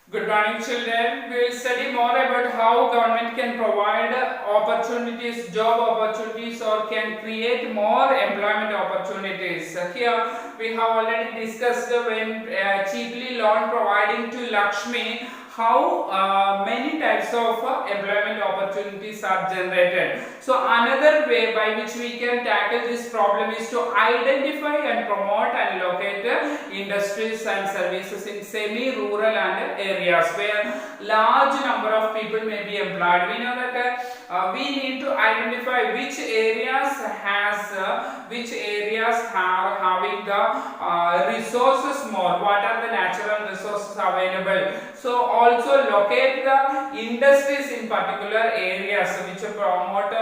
Good morning, children. We will study more about how government can provide opportunities, job opportunities, or can create more employment opportunities. Here we have already discussed when cheaply loan providing to Lakshmi, how many types of employment opportunities are generated. So another way by which we can tackle this problem is to identify and promote and locate industries and services in semi-rural and areas where large number of people may be employed. We know that we need to identify which areas are having the resources more. What are the natural resources available? So also locate the industries in particular areas which promote.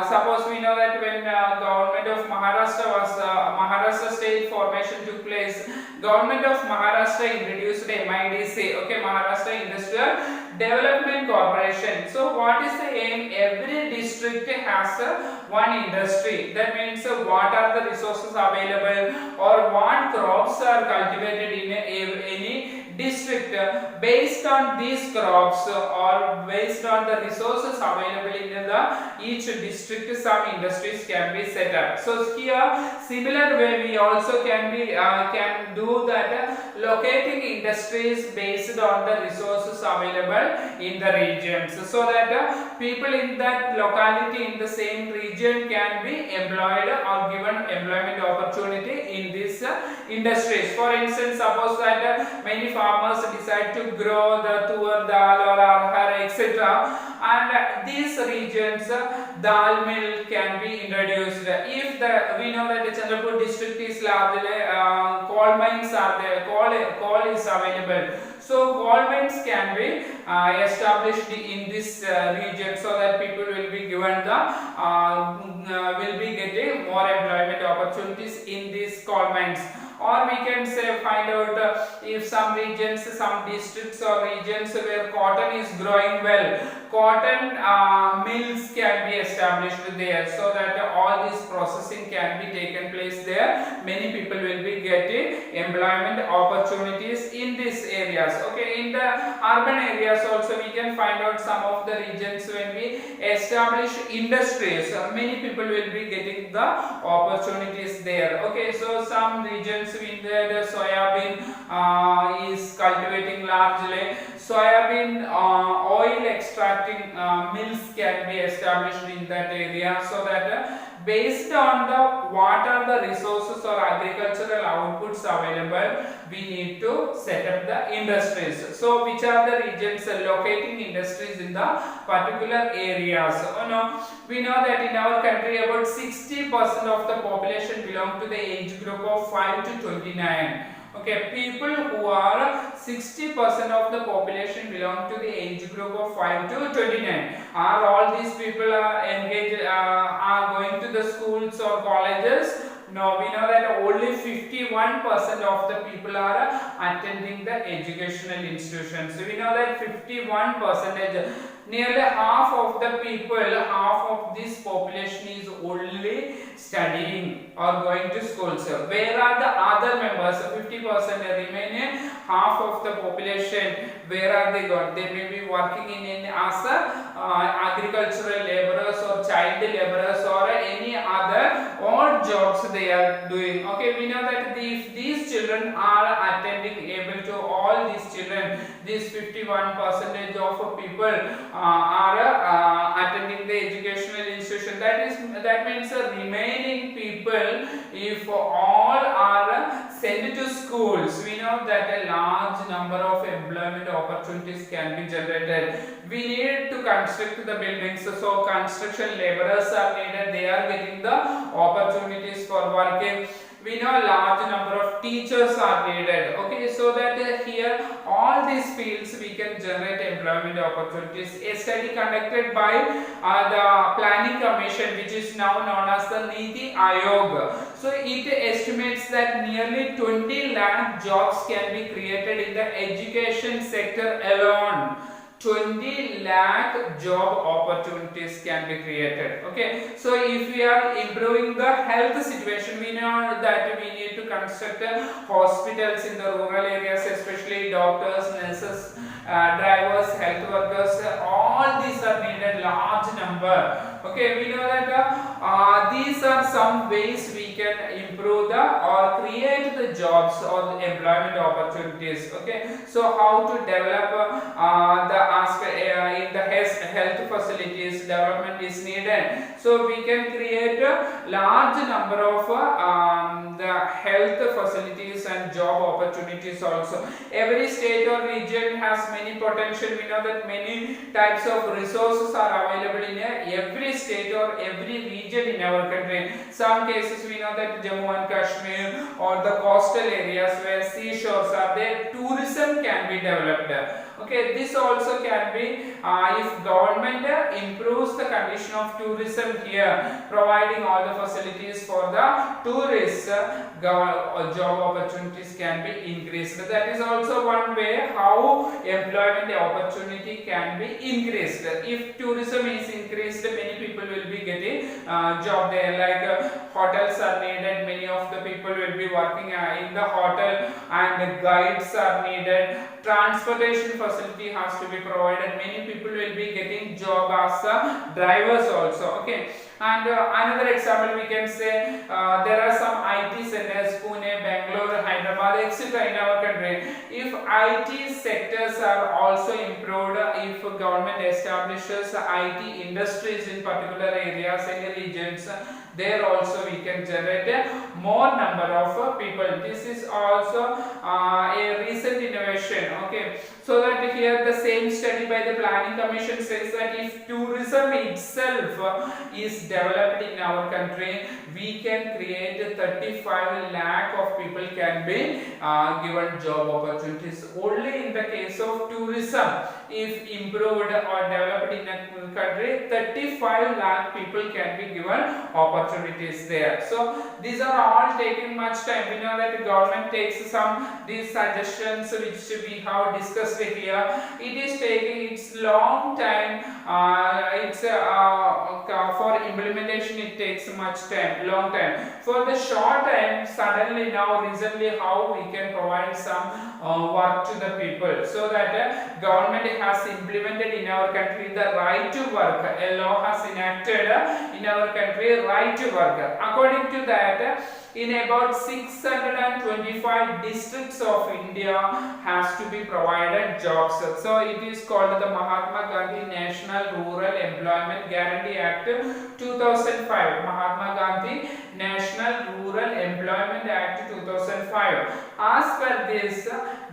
Suppose we know that when government of Maharashtra state formation took place, government of Maharashtra introduced MIDC, okay, Maharashtra Industrial Development Corporation. So what is the aim? Every district has one industry. That means what are the resources available or what crops are cultivated in any district. Based on these crops or based on the resources available in each district, some industries can be set up. So here similar way we also can do that, locating industries based on the resources available in the regions, so that people in that locality in the same region can be employed or given employment opportunity in these industries. For instance, suppose that many farmers decide to grow the tur dal or arhar, etc., and these regions dal mill can be introduced. If we know that the Chandrapur district is largely coal mines are there, coal is available. So coal mines can be established in this region, so that people will be given will be getting more employment opportunities in these coal mines. Or we can say find out if some regions, some districts or regions where cotton is growing well, cotton mills can be established there, so that all this processing can be taken place there. Many people will be getting employment opportunities in these areas. Okay, in the urban areas also we can find out some of the regions when we establish industries, many people will be getting the opportunities there. Okay, so some regions in the soybean is cultivating largely. Soybean oil extracting mills can be established in that area, so that based on the what are the resources or agricultural outputs available, we need to set up the industries. So which are the regions locating industries in the particular areas? We know that in our country about 60% of the population belong to the age group of 5 to 29. Okay, people who are 60% of the population belong to the age group of 5 to 29. Are all these people engaged, are going to the schools or colleges? No, we know that only 51% of the people are attending the educational institutions. So we know that 51%, nearly half of the people, half of this population is only studying or going to schools. Where are the other members? 50% remaining half of the population, where are they gone? They may be working in as agricultural laborers or child laborers or any other odd jobs they are doing. Okay, we know that if these children are attending, able to all these children, these 51% of people are attending the educational institution. That means the remaining people, if all are sent to schools, we know that a large number of employment opportunities can be generated. We need to construct the buildings, so construction laborers are needed. They are getting the opportunities for working. We know a large number of teachers are needed. Okay, so that here all these fields we can generate employment opportunities. A study conducted by the Planning Commission, which is now known as the Niti Aayog. So it estimates that nearly 20 lakh jobs can be created in the education sector alone. 20 lakh job opportunities can be created. Okay, so if we are improving the health situation, we know that we need to construct hospitals in the rural areas, especially doctors, nurses, drivers, health workers. All these are needed large number. Okay, we know that these are some ways we can improve the or create the jobs or the employment opportunities. Okay, so how to develop the aspect in the health facilities development is needed. So we can create a large number of the health facilities and job opportunities also. Every state or region has many potential. We know that many types of resources are available in every state or every region in our country. Some cases we know that Jammu and Kashmir or the coastal areas where seashores are there, tourism can be developed. Okay, this also can be if government improves the condition of tourism here, providing all the facilities for the tourists, job opportunities can be increased. That is also one way how employment opportunity can be increased. If tourism is increased, many people will be getting job there. Like hotels are needed, many of the people will be working in the hotel, and guides are needed. Transportation facility has to be provided. Many people will be getting job as drivers also. Okay, and another example we can say there are some IT centers, Pune, Bangalore, Hyderabad, etc. in our country. If IT sectors are also improved, if government establishes IT industries in particular areas and regions, there also we can generate more number of people. This is also a recent innovation. Okay, so that here the same study by the Planning Commission says that if tourism itself is developed in our country, we can create 35 lakh of people can be given job opportunities. Only in the case of tourism, if improved or developed in a country, 35 lakh people can be given opportunities there. So these are all taking much time. We know that the government takes some these suggestions which we have discussed here. It is taking its long time. For implementation it takes much time, long time. For the short time, suddenly now recently how we can provide some work to the people, so that government has implemented in our country the right to work. A law has enacted in our country right to work. According to that, in about 625 districts of India has to be provided jobs. So it is called the Mahatma Gandhi National Rural Employment Guarantee Act 2005. Mahatma Gandhi National Rural Employment Act 2005. As per this,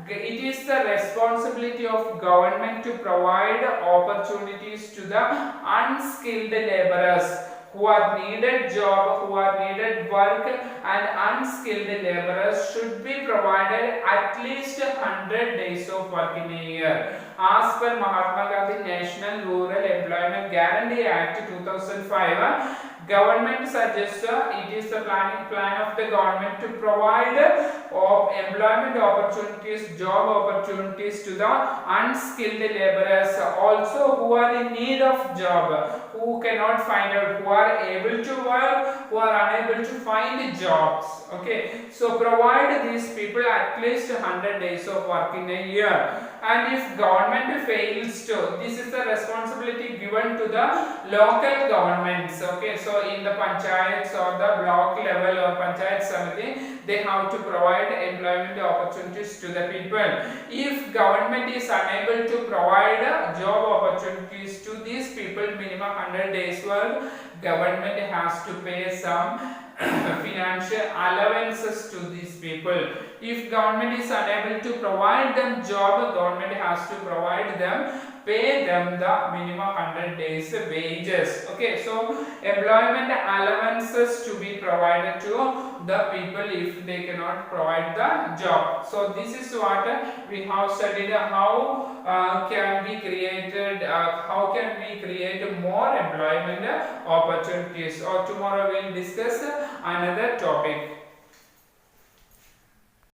it is the responsibility of government to provide opportunities to the unskilled laborers who are needed job, who are needed work, and unskilled laborers should be provided at least 100 days of work in a year. As per Mahatma Gandhi National Rural Employment Guarantee Act 2005, government suggests it is the plan of the government to provide employment opportunities, job opportunities to the unskilled laborers also who are in need of job, who cannot find out, who are able to work, who are unable to find jobs. Okay, so provide these people at least 100 days of work in a year. And if government fails to, this is the responsibility given to the local governments. Okay, so in the panchayats or the block level or panchayat samiti, they have to provide employment opportunities to the people. If government is unable to provide job opportunities to these people, minimum 100 days work, government has to pay some financial allowances to these people. If government is unable to provide them job, government has to provide them, pay them the minimum 100 days wages. Okay, so employment allowances to be provided to the people if they cannot provide the job. So this is what we have studied, how can we created how can we create more employment opportunities. Or tomorrow we will discuss another topic.